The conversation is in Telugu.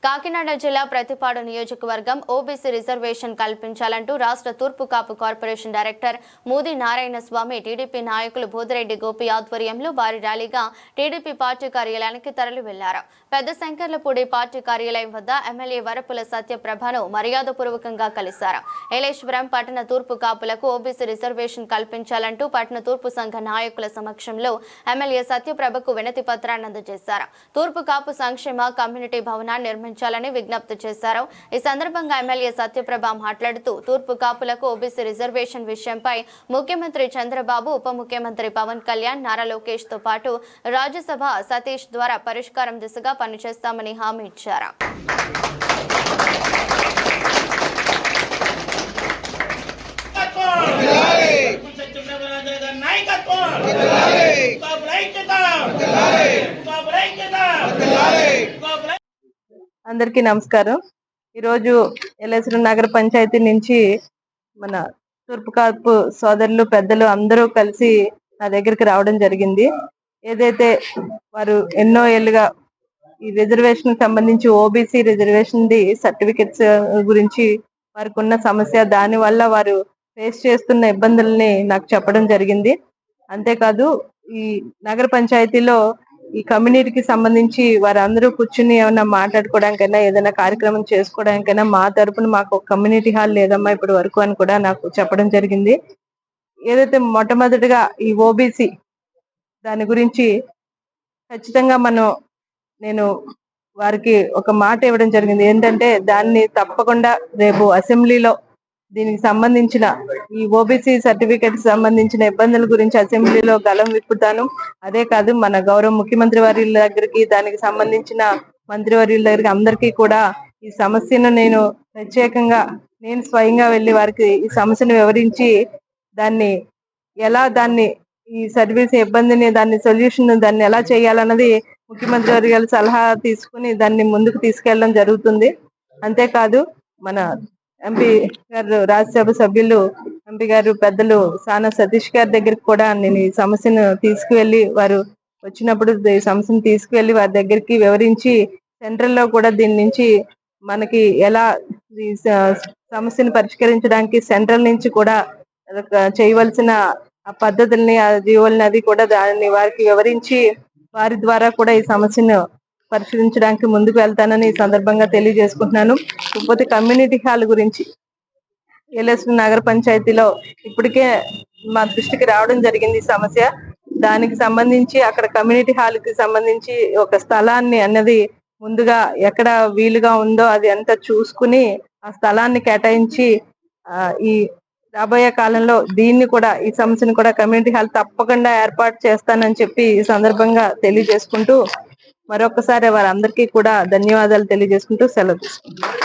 కాకినాడ జిల్లా ప్రతిపాడు నియోజకవర్గం ఓబీసీ రిజర్వేషన్ కల్పించాలంటూ రాష్ట్ర తూర్పు కాపు కార్పొరేషన్ డైరెక్టర్ మూది నారాయణ స్వామి టీడీపీ నాయకులు బోదిరెడ్డి గోపి ఆధ్వర్యంలో భారీ ర్యాలీగా టీడీపీ పార్టీ కార్యాలయానికి తరలి వెళ్లారు. పెద్ద శంకర్లపూడి పార్టీ కార్యాలయం వద్ద ఎమ్మెల్యే వరపుల సత్యప్రభను మర్యాదపూర్వకంగా కలిశారు. ఏలేశ్వరం పట్టణ తూర్పు కాపులకు ఓబీసీ రిజర్వేషన్ కల్పించాలంటూ పట్టణ తూర్పు సంఘ నాయకుల సమక్షంలో ఎమ్మెల్యే సత్యప్రభకు వినతి పత్రాన్ని అందజేశారు. తూర్పు కాపు సంక్షేమ కమ్యూనిటీ భవనాన్ని నిర్మించాలని విజ్ఞప్తి చేశారు. ఈ సందర్భంగా ఎమ్మెల్యే సత్యప్రభ మాట్లాడుతూ తూర్పు కాపులకు ఓబీసీ రిజర్వేషన్ విషయంపై ముఖ్యమంత్రి చంద్రబాబు, ఉప ముఖ్యమంత్రి పవన్ కళ్యాణ్, నారా లోకేష్ తో పాటు రాజ్యసభ సతీష్ ద్వారా పరిష్కారం దిశగా పనిచేస్తామని హామీ ఇచ్చారు. అందరికీ నమస్కారం. ఈరోజు ఏలేశ్వరం నగర పంచాయతీ నుంచి మన తూర్పు కాపు సోదరులు, పెద్దలు అందరూ కలిసి నా దగ్గరికి రావడం జరిగింది. ఏదైతే వారు ఎన్నో ఏళ్ళుగా ఈ రిజర్వేషన్ సంబంధించి ఓబీసీ రిజర్వేషన్ సర్టిఫికెట్స్ గురించి వారికి ఉన్న సమస్య, దాని వల్ల వారు ఫేస్ చేస్తున్న ఇబ్బందుల్ని నాకు చెప్పడం జరిగింది. అంతేకాదు ఈ నగర పంచాయతీలో ఈ కమ్యూనిటీకి సంబంధించి వారందరూ కూర్చుని ఏమన్నా మాట్లాడుకోవడానికైనా, ఏదైనా కార్యక్రమం చేసుకోవడానికైనా మా తరపున మాకు ఒక కమ్యూనిటీ హాల్ లేదమ్మా ఇప్పటి వరకు అని కూడా నాకు చెప్పడం జరిగింది. ఏదైతే మొట్టమొదటిగా ఈ ఓబీసీ దాని గురించి ఖచ్చితంగా నేను వారికి ఒక మాట ఇవ్వడం జరిగింది. ఏంటంటే దాన్ని తప్పకుండా రేపు అసెంబ్లీలో దీనికి సంబంధించిన ఈ ఓబీసీ సర్టిఫికెట్ సంబంధించిన ఇబ్బందుల గురించి అసెంబ్లీలో గలం విప్పుతాను. అదే కాదు, మన గౌరవ ముఖ్యమంత్రి వర్యుల దగ్గరికి, దానికి సంబంధించిన మంత్రివర్యుల దగ్గరికి అందరికీ కూడా ఈ సమస్యను నేను ప్రత్యేకంగా స్వయంగా వెళ్ళి వారికి ఈ సమస్యను వివరించి దాన్ని ఈ సర్వీస్ ఇబ్బందిని, దాన్ని సొల్యూషన్ దాన్ని ఎలా చేయాలన్నది ముఖ్యమంత్రి వర్యుల సలహా తీసుకుని దాన్ని ముందుకు తీసుకెళ్లడం జరుగుతుంది. అంతేకాదు మన ఎంపీ గారు, రాజ్యసభ సభ్యులు ఎంపీ గారు పెద్దలు సానా సతీష్ గారి దగ్గరికి కూడా నేను ఈ సమస్యను తీసుకువెళ్ళి, వారు వచ్చినప్పుడు ఈ సమస్యను తీసుకువెళ్ళి వారి దగ్గరికి వివరించి సెంట్రల్లో కూడా దీని నుంచి మనకి ఎలా ఈ సమస్యను పరిష్కరించడానికి సెంట్రల్ నుంచి కూడా చేయవలసిన ఆ పద్ధతుల్ని, ఆ జీవోల్ని అది కూడా దాన్ని వారికి వివరించి వారి ద్వారా కూడా ఈ సమస్యను పరిశీలించడానికి ముందుకు వెళ్తానని ఈ సందర్భంగా తెలియజేసుకుంటున్నాను. ఇకపోతే కమ్యూనిటీ హాల్ గురించి ఏలేశ్వరం నగర పంచాయతీలో ఇప్పటికే మా దృష్టికి రావడం జరిగింది ఈ సమస్య. దానికి సంబంధించి అక్కడ కమ్యూనిటీ హాల్ కి సంబంధించి ఒక స్థలాన్ని అన్నది ముందుగా ఎక్కడ వీలుగా ఉందో అది అంతా చూసుకుని ఆ స్థలాన్ని కేటాయించి ఈ రాబోయే కాలంలో ఈ సమస్యను కూడా కమ్యూనిటీ హాల్ తప్పకుండా ఏర్పాటు చేస్తానని చెప్పి ఈ సందర్భంగా తెలియజేసుకుంటూ మరొకసారి వారందరికీ కూడా ధన్యవాదాలు తెలియజేసుకుంటూ సెలవు తీసుకుంటాను.